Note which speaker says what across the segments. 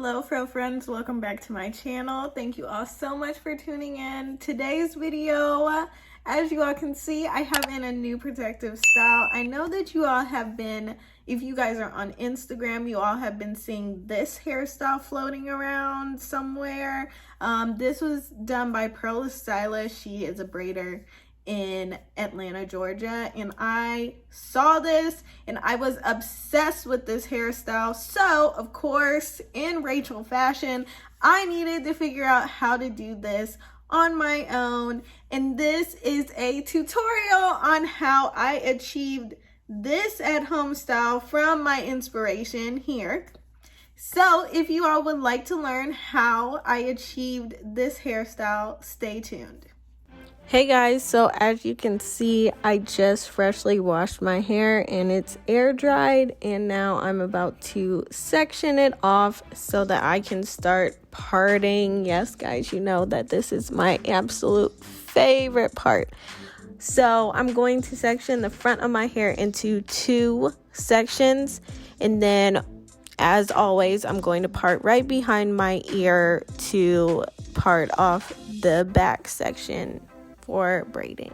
Speaker 1: Hello friends, welcome back to my channel. Thank you all so much for tuning in. Today's video, as you all can see, I have in a new protective style. I know that you all have been, if you guys are on Instagram, you all have been seeing this hairstyle floating around somewhere. This was done by Pearl Stylist. She is a braider in Atlanta, Georgia, and I saw this and I was obsessed with this hairstyle. So of course, in Rachel fashion, I needed to figure out how to do this on my own, and this is a tutorial on how I achieved this at-home style from my inspiration here. So if you all would like to learn how I achieved this hairstyle, stay tuned. Hey guys, so as you can see, I just freshly washed my hair and it's air dried, and now I'm about to section it off so that I can start parting. Yes guys, you know that this is my absolute favorite part. So I'm going to section the front of my hair into 2 sections, and then as always, I'm going to part right behind my ear to part off the back section for braiding.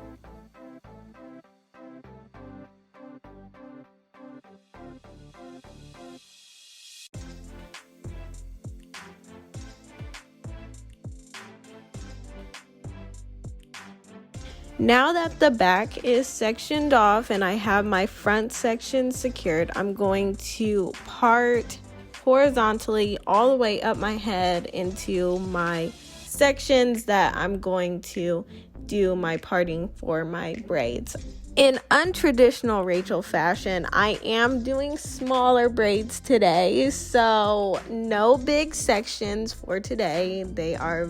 Speaker 1: Now that the back is sectioned off and I have my front section secured, I'm going to part horizontally all the way up my head into my sections that I'm going to do my parting for my braids. In untraditional Rachel fashion, I am doing smaller braids today, so no big sections for today. They are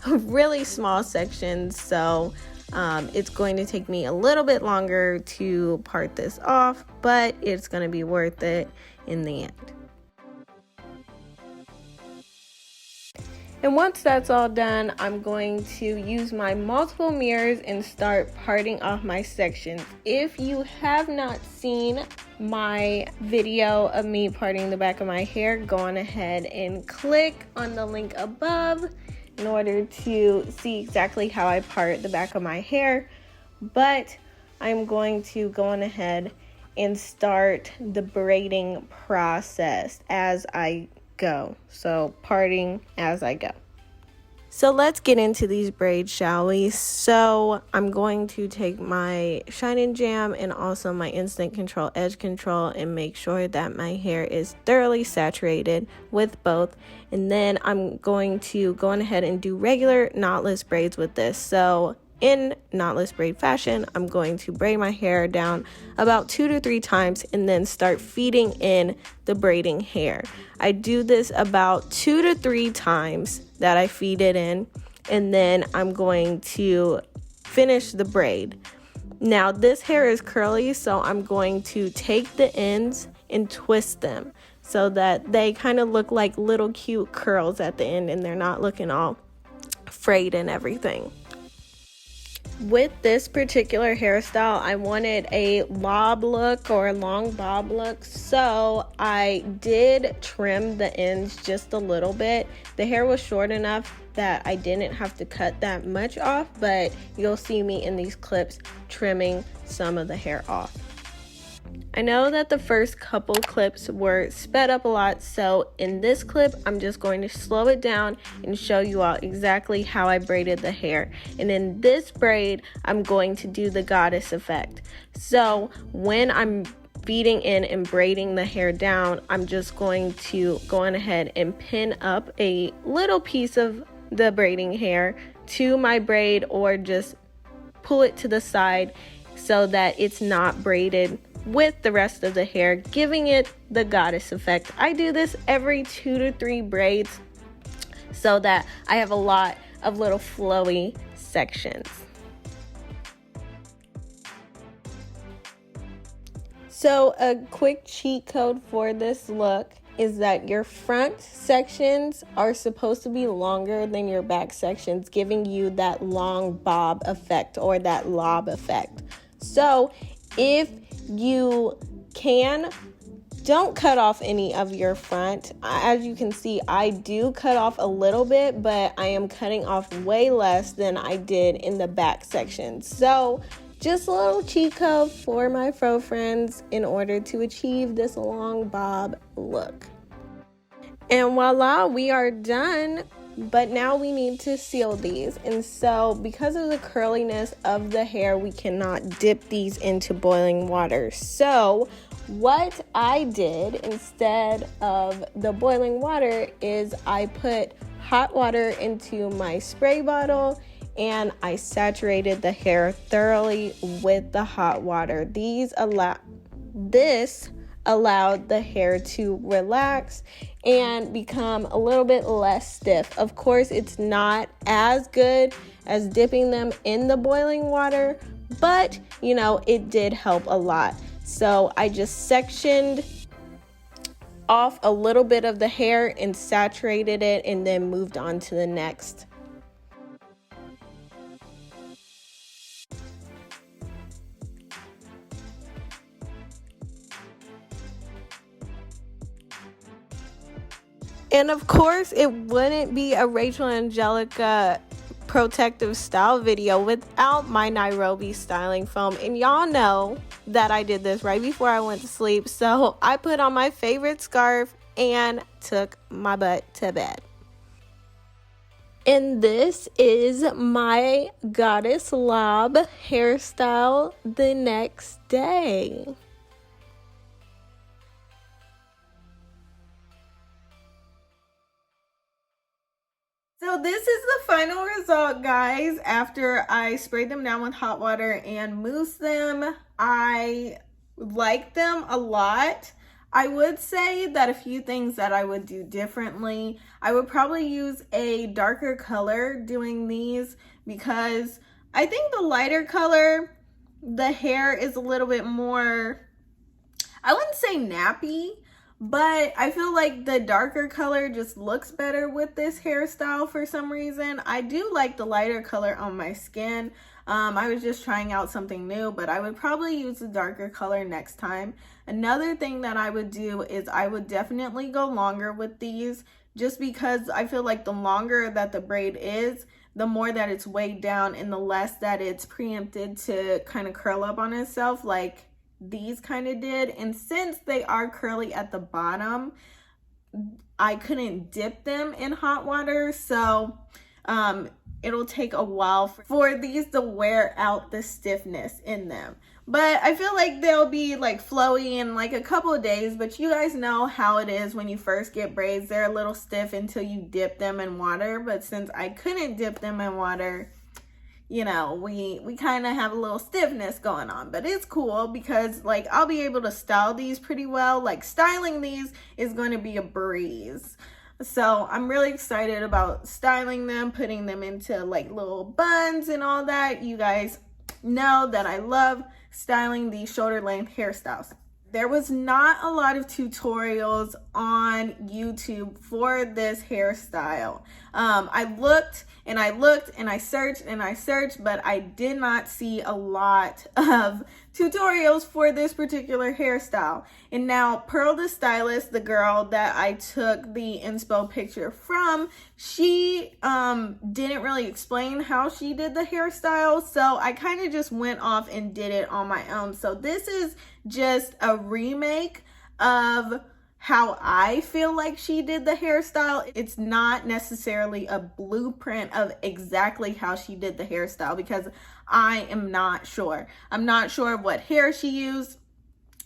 Speaker 1: really small sections, so it's going to take me a little bit longer to part this off, but it's going to be worth it in the end. And once that's all done, I'm going to use my multiple mirrors and start parting off my sections. If you have not seen my video of me parting the back of my hair, go on ahead and click on the link above in order to see exactly how I part the back of my hair. But I'm going to go on ahead and start the braiding process as I go. So parting as I go. So let's get into these braids, shall we? So I'm going to take my Shine and Jam and also my Instant Control Edge Control and make sure that my hair is thoroughly saturated with both. And then I'm going to go on ahead and do regular knotless braids with this. So in knotless braid fashion, I'm going to braid my hair down about 2 to 3 times and then start feeding in the braiding hair. I do this about 2 to 3 times that I feed it in, and then I'm going to finish the braid. Now this hair is curly, so I'm going to take the ends and twist them so that they kind of look like little cute curls at the end and they're not looking all frayed and everything. With this particular hairstyle, I wanted a lob look or a long bob look, so I did trim the ends just a little bit. The hair was short enough that I didn't have to cut that much off, but you'll see me in these clips trimming some of the hair off. I know that the first couple clips were sped up a lot, so in this clip I'm just going to slow it down and show you all exactly how I braided the hair. And in this braid I'm going to do the goddess effect. So when I'm feeding in and braiding the hair down, I'm just going to go on ahead and pin up a little piece of the braiding hair to my braid, or just pull it to the side so that it's not braided with the rest of the hair, giving it the goddess effect. I do this every 2 to 3 braids so that I have a lot of little flowy sections. So a quick cheat code for this look is that your front sections are supposed to be longer than your back sections, giving you that long bob effect or that lob effect. So if you can don't cut off any of your front. As you can see, I do cut off a little bit, but I am cutting off way less than I did in the back section. So just a little cheat code for my fro friends in order to achieve this long bob look. And voila, we are done. But now we need to seal these. And so because of the curliness of the hair, we cannot dip these into boiling water. So what I did instead of the boiling water is I put hot water into my spray bottle and I saturated the hair thoroughly with the hot water. This allowed the hair to relax and become a little bit less stiff. Of course, it's not as good as dipping them in the boiling water, but you know, it did help a lot. So I just sectioned off a little bit of the hair and saturated it and then moved on to the next. And of course, it wouldn't be a RachelAngelica protective style video without my Niarobi styling foam. And y'all know that I did this right before I went to sleep. So I put on my favorite scarf and took my butt to bed. And this is my goddess lob hairstyle the next day. So this is the final result, guys, after I sprayed them down with hot water and moussed them. I like them a lot. I would say that a few things that I would do differently. I would probably use a darker color doing these because I think the lighter color, the hair is a little bit more, I wouldn't say nappy, but I feel like the darker color just looks better with this hairstyle for some reason. I do like the lighter color on my skin. I was just trying out something new, but I would probably use the darker color next time. Another thing that I would do is I would definitely go longer with these, just because I feel like the longer that the braid is, the more that it's weighed down and the less that it's preempted to kind of curl up on itself like these kind of did. And since they are curly at the bottom, I couldn't dip them in hot water, so it'll take a while for these to wear out the stiffness in them. But I feel like they'll be like flowy in like a couple of days. But you guys know how it is when you first get braids. They're a little stiff until you dip them in water. But since I couldn't dip them in water, you know, we kind of have a little stiffness going on. But it's cool because like I'll be able to style these pretty well. Like styling these is going to be a breeze. So I'm really excited about styling them, putting them into like little buns and all that. You guys know that I love styling these shoulder length hairstyles. There was not a lot of tutorials on YouTube for this hairstyle. I looked and I looked and I searched and I searched, but I did not see a lot of tutorials for this particular hairstyle. And now Pearl the stylist, the girl that I took the inspo picture from, she didn't really explain how she did the hairstyle, so I kind of just went off and did it on my own. So this is just a remake of how I feel like she did the hairstyle. It's not necessarily a blueprint of exactly how she did the hairstyle because I am not sure. I'm not sure of what hair she used.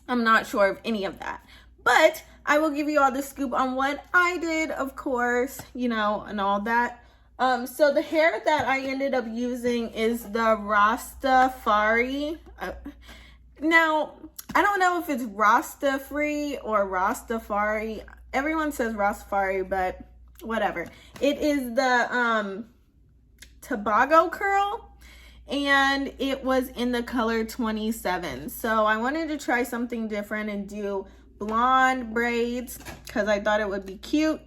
Speaker 1: I'm not sure of any of that. But I will give you all the scoop on what I did, of course, you know, and all that. So the hair that I ended up using is the RastAfri. Now, I don't know if it's RastAfri or Rastafari. Everyone says Rastafari, but whatever. It is the Tobago curl, and it was in the color 27. So I wanted to try something different and do blonde braids because I thought it would be cute.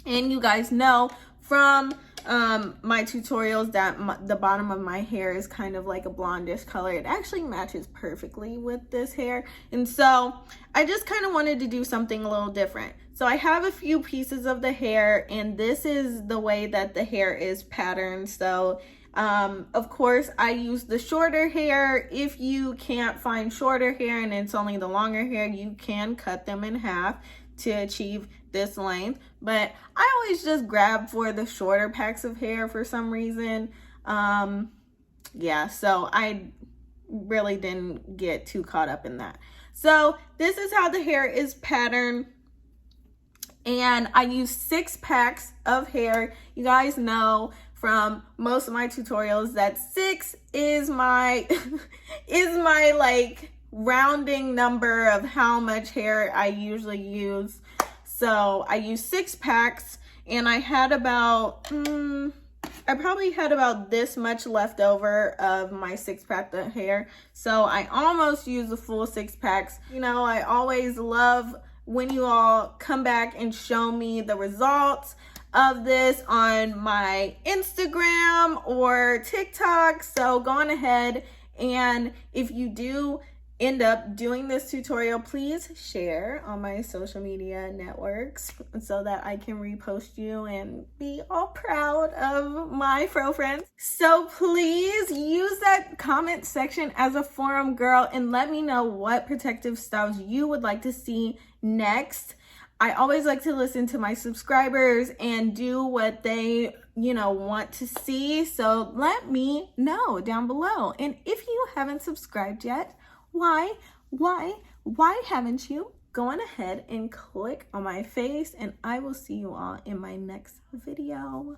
Speaker 1: And you guys know from my tutorials that the bottom of my hair is kind of like a blondish color. It actually matches perfectly with this hair, and so I just kind of wanted to do something a little different. So I have a few pieces of the hair, and this is the way that the hair is patterned. So of course I use the shorter hair. If you can't find shorter hair and it's only the longer hair, you can cut them in half to achieve this length, but I always just grab for the shorter packs of hair for some reason. Yeah, so I really didn't get too caught up in that. So this is how the hair is patterned, and I use 6 packs of hair. You guys know from most of my tutorials that 6 is my like rounding number of how much hair I usually use. So I used 6 packs, and I had about I probably had about this much left over of my 6-pack of hair. So I almost used the full 6 packs. You know, I always love when you all come back and show me the results of this on my Instagram or TikTok. So go on ahead, and if you do end up doing this tutorial, please share on my social media networks so that I can repost you and be all proud of my fro friends. So please use that comment section as a forum, girl, and let me know what protective styles you would like to see next. I always like to listen to my subscribers and do what they, you know, want to see. So let me know down below. And if you haven't subscribed yet, why haven't you? Go on ahead and click on my face, and I will see you all in my next video.